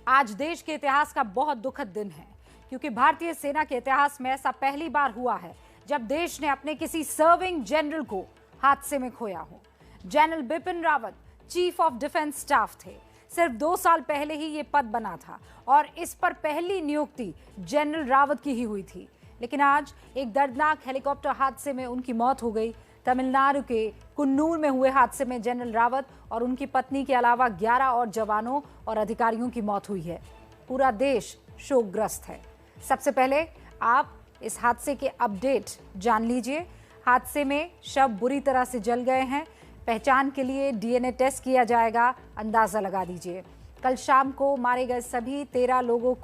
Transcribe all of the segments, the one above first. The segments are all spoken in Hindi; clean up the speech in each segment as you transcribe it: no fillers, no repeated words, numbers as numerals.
आज देश के इतिहास का बहुत दुखद दिन है, क्योंकि भारतीय सेना के इतिहास में ऐसा पहली बार हुआ है जब देश ने अपने किसी सर्विंग जनरल को हादसे में खोया हो। General Bipin Rawat chief of defence staff थे। सिर्फ 2 साल पहले ही ये पद बना था और इस पर पहली नियुक्ति जनरल रावत की ही हुई थी। लेकिन आज एक दर्दनाक हेलीकॉप्टर हादसे में उनकी मौत हो गई। तमिलनाडु के कुन्नूर में हुए हादसे में जनरल रावत और उनकी पत्नी के अलावा 11 और जवानों और अधिकारियों की मौत हुई है। पूरा देश शोकग्रस्त है। सबसे पहले आप इस हादसे के अपडेट जान लीजिए। हादसे में शव बुरी तरह से जल गए हैं। पहचान के लिए डीएनए टेस्ट किया जाएगा, अंदाजा लगा दीजिए। कल शाम को मारे गए सभी 13 लोगों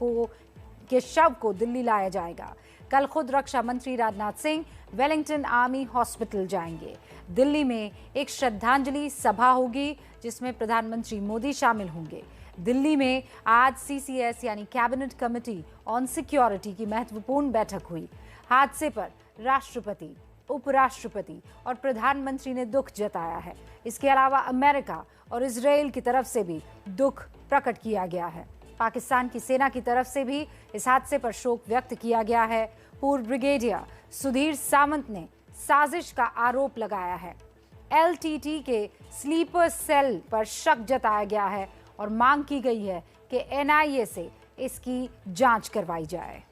के शव को दिल्ली लाया जाएगा। कल खुद रक्षा मंत्री Rajnath Singh Wellington army hospital जाएंगे। दिल्ली में एक श्रद्धांजलि सभा होगी जिसमें प्रधानमंत्री मोदी शामिल होंगे। दिल्ली में आज सीसीएस यानी कैबिनेट कमेटी ऑन सिक्योरिटी की महत्वपूर्ण बैठक हुई। हादसे पर राष्ट्रपति, उपराष्ट्रपति और प्रधानमंत्री ने दुख जताया है। इसके अलावा अमेरिका और इजराइल की तरफ से भी दुख प्रकट किया गया है। पाकिस्तान की सेना की तरफ से भी इस हादसे पर शोक व्यक्त किया गया है। पूर्व ब्रिगेडियर सुधीर सामंत ने साजिश का आरोप लगाया है। एलटीटी के स्लीपर सेल पर शक जताया गया है और मांग की गई है कि एनआईए से इसकी जांच करवाई जाए।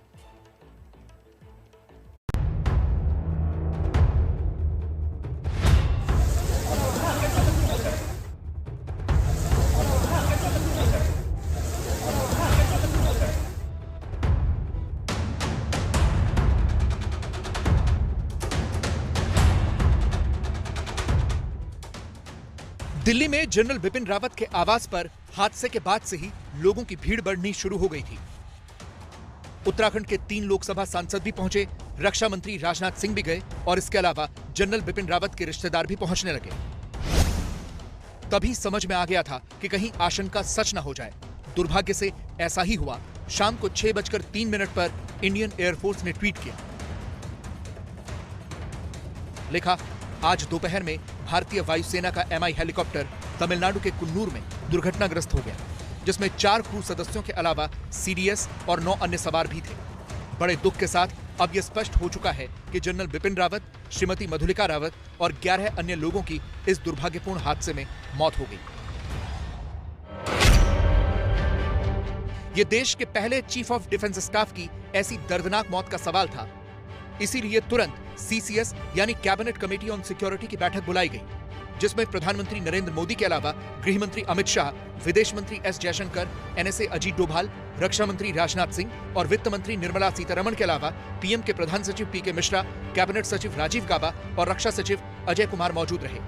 दिल्ली में जनरल बिपिन रावत के आवास पर हादसे के बाद से ही लोगों की भीड़ बढ़नी शुरू हो गई थी। उत्तराखंड के 3 लोकसभा सांसद भी पहुंचे, रक्षा मंत्री राजनाथ सिंह भी गए और इसके अलावा जनरल बिपिन रावत के रिश्तेदार भी पहुंचने लगे। तभी समझ में आ गया था कि कहीं आशंका सच न हो जाए। दुर्भाग्य से ऐसा ही हुआ। शाम को 6:03 पर इंडियन एयरफोर्स ने ट्वीट किया, लिखा, आज दोपहर में भारतीय वायुसेना का MI हेलीकॉप्टर तमिलनाडु के कुन्नूर में दुर्घटनाग्रस्त हो गया, जिसमें 4 क्रू सदस्यों के अलावा CDS और 9 अन्य सवार भी थे। बड़े दुख के साथ अब यह स्पष्ट हो चुका है कि जनरल बिपिन रावत, श्रीमती मधुलिका रावत और 11 अन्य लोगों की इस दुर्भाग्यपूर्ण हादसे में मौत हो गई। यह देश के पहले चीफ ऑफ डिफेंस स्टाफ की ऐसी दर्दनाक मौत का सवाल था। इसीलिए तुरंत CCS यानी कैबिनेट कमेटी ऑन सिक्योरिटी की बैठक बुलाई गई, जिसमें प्रधानमंत्री नरेंद्र मोदी के अलावा गृह मंत्री अमित शाह, विदेश मंत्री S जयशंकर, NSA अजीत डोभाल, रक्षा मंत्री राजनाथ सिंह और वित्त मंत्री निर्मला सीतारमण के अलावा PM के प्रधान सचिव PK मिश्रा, कैबिनेट सचिव राजीव गाबा और रक्षा सचिव अजय कुमार मौजूद रहे।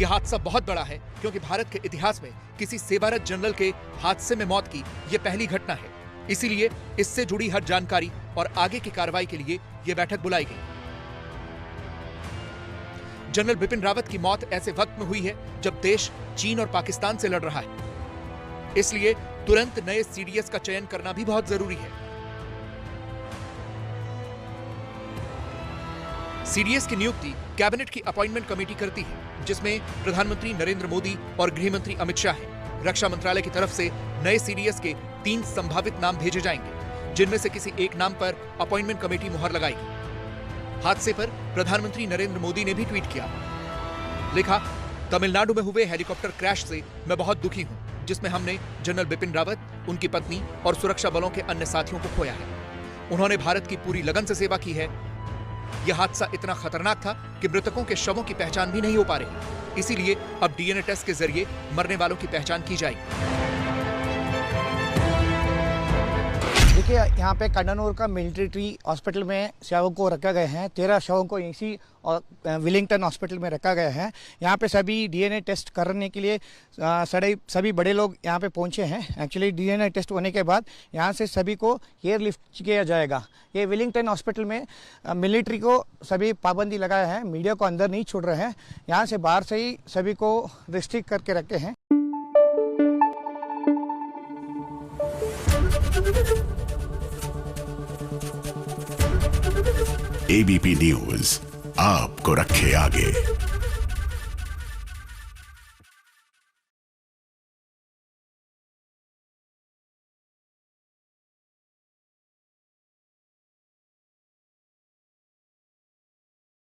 यह हादसा बहुत बड़ा है क्योंकि भारत के इतिहास में किसी सेवारत जनरल के हादसे में मौत की यह पहली घटना है। इसीलिए इससे जुड़ी हर जानकारी और आगे की कार्रवाई के लिए यह बैठक बुलाई गई। जनरल बिपिन रावत की मौत ऐसे वक्त में हुई है जब देश चीन और पाकिस्तान से लड़ रहा है। इसलिए तुरंत नए CDS का चयन करना भी बहुत जरूरी है। CDS की नियुक्ति कैबिनेट की अपॉइंटमेंट कमेटी करती है, जिसमें प्रधानमंत्री नरेंद्र मोदी और गृह मंत्री अमित शाह हैं। रक्षा मंत्रालय की तरफ से नए CDS के 3 संभावित नाम भेजे जाएंगे, जिनमें से किसी एक नाम पर अपॉइंटमेंट कमेटी मुहर लगाएगी। हादसे पर प्रधानमंत्री नरेंद्र मोदी ने भी ट्वीट किया, लिखा, तमिलनाडु में हुए हेलीकॉप्टर क्रैश से मैं बहुत दुखी हूं, जिसमें हमने जनरल बिपिन रावत, उनकी पत्नी और सुरक्षा बलों के अन्य साथियों को खोया है। उन्होंने भारत की पूरी लगन से सेवा की है। यह हादसा इतना खतरनाक था कि मृतकों के शवों की पहचान भी नहीं हो पा रही। इसीलिए अब डीएनए टेस्ट के जरिए मरने वालों की पहचान की जाएगी। देखिए, यहाँ पे कन्नूर का मिलिट्री हॉस्पिटल में शवों को रखा गए हैं। 13 शवों को इसी विलिंगटन हॉस्पिटल में रखा गया है। यहाँ पे सभी डीएनए टेस्ट करने के लिए सभी बड़े लोग यहाँ पे पहुँचे हैं। एक्चुअली डीएनए टेस्ट होने के बाद यहाँ से सभी को एयरलिफ्ट किया जाएगा। ये विलिंगटन हॉस्पिटल में मिलिट्री को सभी पाबंदी लगाया है, मीडिया को अंदर नहीं छोड़ रहे हैं। यहाँ से बाहर से ही सभी को रिस्ट्रिक्ट करके रखे हैं। ABP न्यूज आपको रखे आगे।